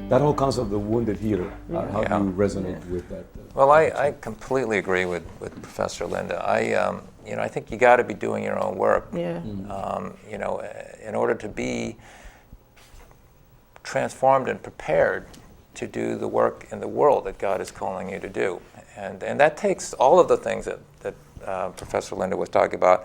That whole concept of the wounded healer, how do you resonate with that? Well, I completely agree with Professor Lynda. I think you got to be doing your own work. Yeah. In order to be transformed and prepared to do the work in the world that God is calling you to do, and that takes all of the things that Professor Lynda was talking about.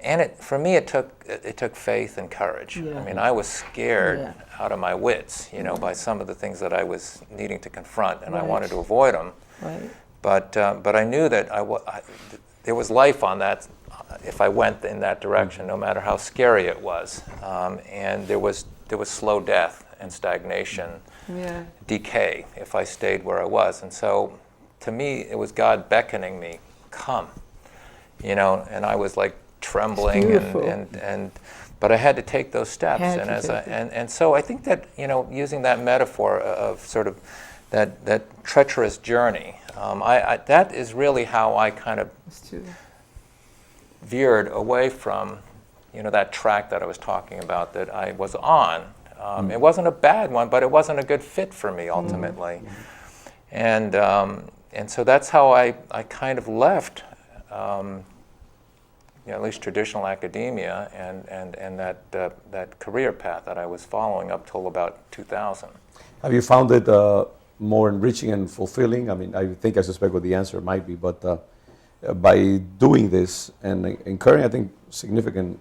And for me, it took faith and courage. Yeah. I mean, I was scared out of my wits, by some of the things that I was needing to confront, and I wanted to avoid them. Right. But I knew that there was life on that if I went in that direction, no matter how scary it was. And there was slow death and stagnation, decay, if I stayed where I was. And so, to me, it was God beckoning me, come, and I was like trembling, but I had to take those steps. And so I think that using that metaphor of sort of that treacherous journey, that is really how I kind of veered away from that track that I was talking about that I was on. It wasn't a bad one, but it wasn't a good fit for me ultimately. And so that's how I kind of left at least traditional academia and that career path that I was following up till about 2000. Have you found it more enriching and fulfilling? I mean, I suspect what the answer might be, but by doing this and incurring, I think, significant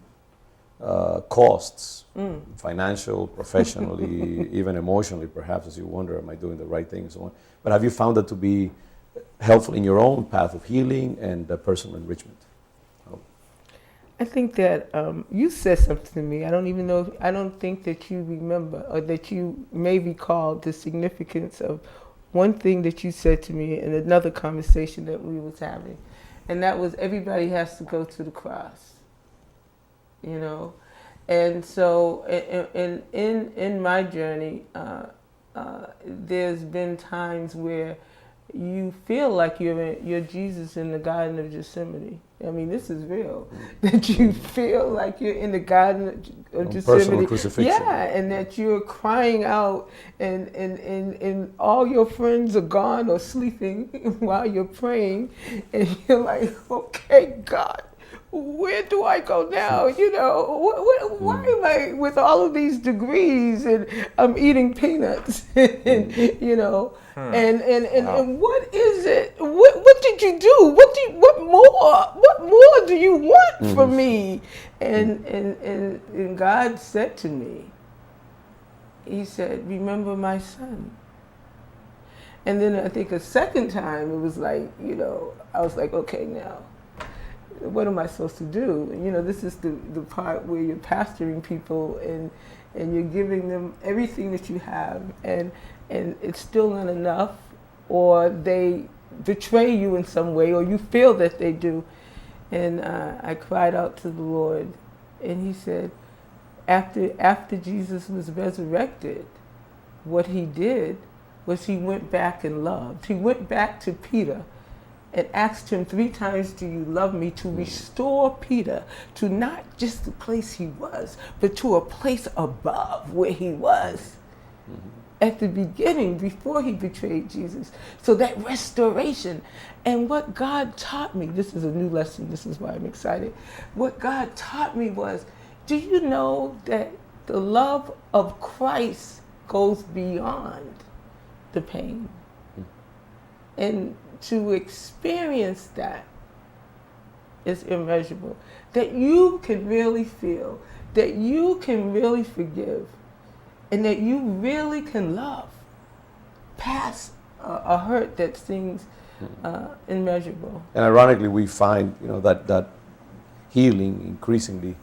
costs, financial, professionally, even emotionally, perhaps, as you wonder, am I doing the right thing and so on. But have you found it to be helpful in your own path of healing and personal enrichment? I think that you said something to me. I don't think that you remember or that you may recall the significance of one thing that you said to me in another conversation that we was having. And that was everybody has to go to the cross, And so in my journey, there's been times where you feel like you're Jesus in the Garden of Gethsemane. I mean, this is real. That you feel like you're in the Garden of Gethsemane. Personal crucifixion. Yeah, and that you're crying out and all your friends are gone or sleeping while you're praying. And you're like, okay, God, where do I go now? Why am I with all of these degrees and I'm eating peanuts? And what is it? What did you do? What more do you want from me? And God said to me, He said, remember my son. And then I think a second time it was like, I was like, okay, now what am I supposed to do? This is the part where you're pastoring people and you're giving them everything that you have and it's still not enough, or they betray you in some way, or you feel that they do. And I cried out to the Lord, and He said, after Jesus was resurrected, what He did was He went back and loved. He went back to Peter and asked him 3 times, do you love me? To restore Peter to not just the place he was, but to a place above where he was at the beginning, before he betrayed Jesus. So that restoration. And what God taught me, this is a new lesson, this is why I'm excited. What God taught me was, do you know that the love of Christ goes beyond the pain? And to experience that is immeasurable. That you can really feel, that you can really forgive, and that you really can love past a hurt that seems immeasurable. And ironically, we find that healing increasingly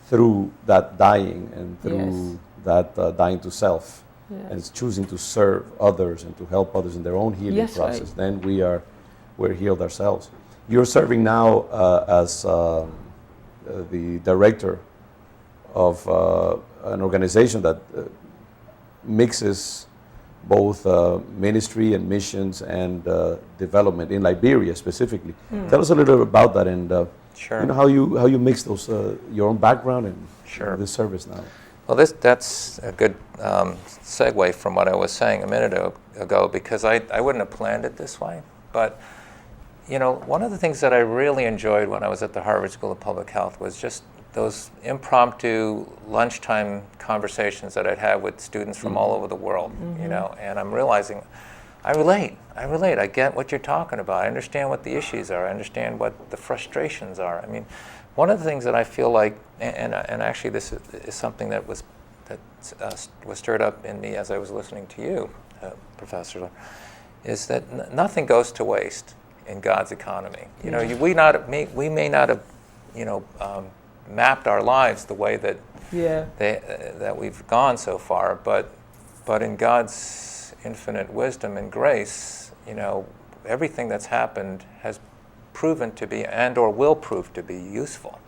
through that dying and through that dying to self. Yes. And it's choosing to serve others and to help others in their own healing process. Right. Then we're healed ourselves. You're serving now as the director of an organization that mixes both ministry and missions and development in Liberia specifically. Tell us a little bit about that and sure. How you mix those your own background and sure. this service now. Well, that's a good segue from what I was saying a minute ago, because I wouldn't have planned it this way. But, you know, one of the things that I really enjoyed when I was at the Harvard School of Public Health was just those impromptu lunchtime conversations that I'd have with students from all over the world, you know, and I'm realizing I relate. I get what you're talking about. I understand what the issues are. I understand what the frustrations are. I mean, one of the things that I feel like, and actually this is something that was stirred up in me as I was listening to you, Professor, is that nothing goes to waste in God's economy. You know, we may not have, you know, mapped our lives the way that that we've gone so far, but in God's infinite wisdom and grace, you know, everything that's happened has proven to be and or will prove to be useful.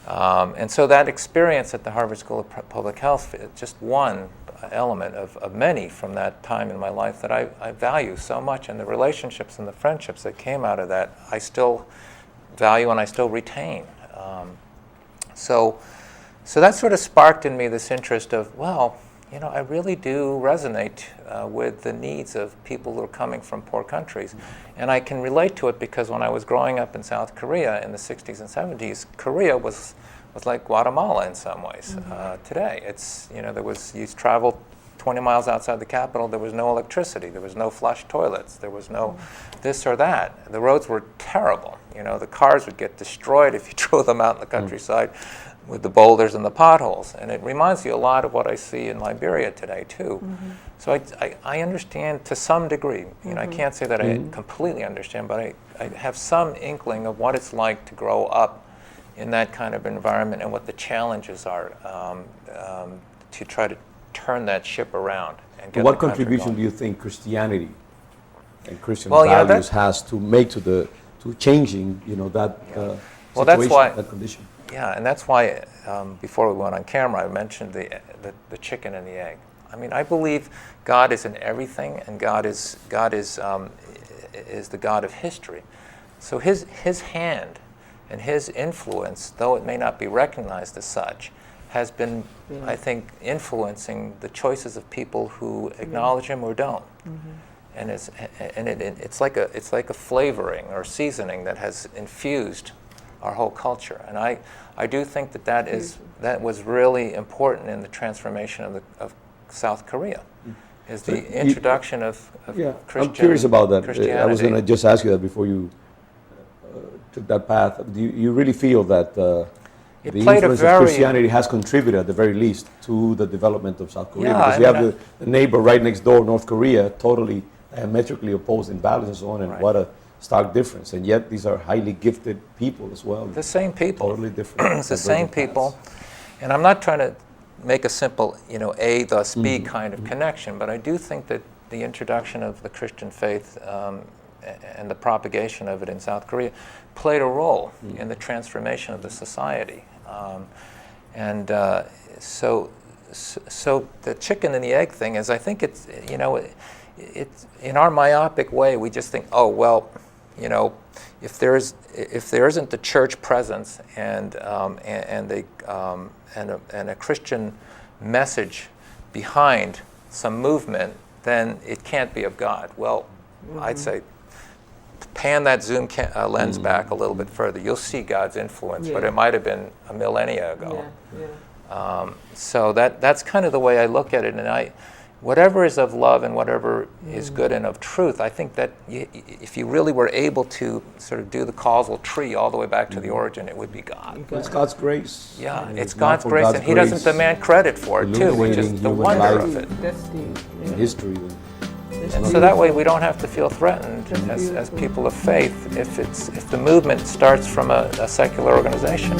And so that experience at the Harvard School of Public Health is just one element of many from that time in my life that I value so much, and the relationships and the friendships that came out of that I still value and I still retain. So that sort of sparked in me this interest of, well, you know, I really do resonate with the needs of people who are coming from poor countries. And I can relate to it because when I was growing up in South Korea in the 60s and 70s, Korea was like Guatemala in some ways. Today, it's, you know, you traveled 20 miles outside the capital, there was no electricity, there was no flush toilets, there was no this or that. The roads were terrible. You know, the cars would get destroyed if you drove them out in the countryside with the boulders and the potholes. And it reminds you a lot of what I see in Liberia today, too. So I understand to some degree. You know, I can't say that I completely understand, but I have some inkling of what it's like to grow up in that kind of environment and what the challenges are to try to turn that ship around. And get what the country contribution going. do you think Christianity and Christian Well, yeah, values has to make to changing, you know, that Well, that's situation, why- that condition? Yeah, and that's why before we went on camera, I mentioned the chicken and the egg. I mean, I believe God is in everything, and God is the God of history. So His hand and His influence, though it may not be recognized as such, has been, I think, influencing the choices of people who acknowledge Him or don't. And it's like a flavoring or seasoning that has infused our whole culture. And I do think that was really important in the transformation of South Korea, is the introduction of Christian. I'm curious about that. Christianity. I was going to just ask you that before you took that path. Do you really feel that the influence of Christianity has contributed, at the very least, to the development of South Korea? Because you have the neighbor right next door, North Korea, totally diametrically opposed in values and so on, and what a stark difference. And yet these are highly gifted people as well. The same people. Totally different. It's the same people. And I'm not trying to make a simple, you know, A thus B kind of connection, but I do think that the introduction of the Christian faith and the propagation of it in South Korea played a role in the transformation of the society. So the chicken and the egg thing is, I think it's, you know, it's in our myopic way, we just think, oh, well, you know, if there isn't the church presence and a Christian message behind some movement, then it can't be of God. Well, I'd say pan that zoom lens back a little bit further. You'll see God's influence, but it might have been a millennia ago. So that's kind of the way I look at it, and whatever is of love and whatever is good and of truth, I think that if you really were able to sort of do the causal tree all the way back to the origin, it would be God. It's God's grace. Yeah, it's God's grace, and He doesn't demand credit for it too, which is the wonder of it. In history. And so that way we don't have to feel threatened as people of faith if the movement starts from a secular organization.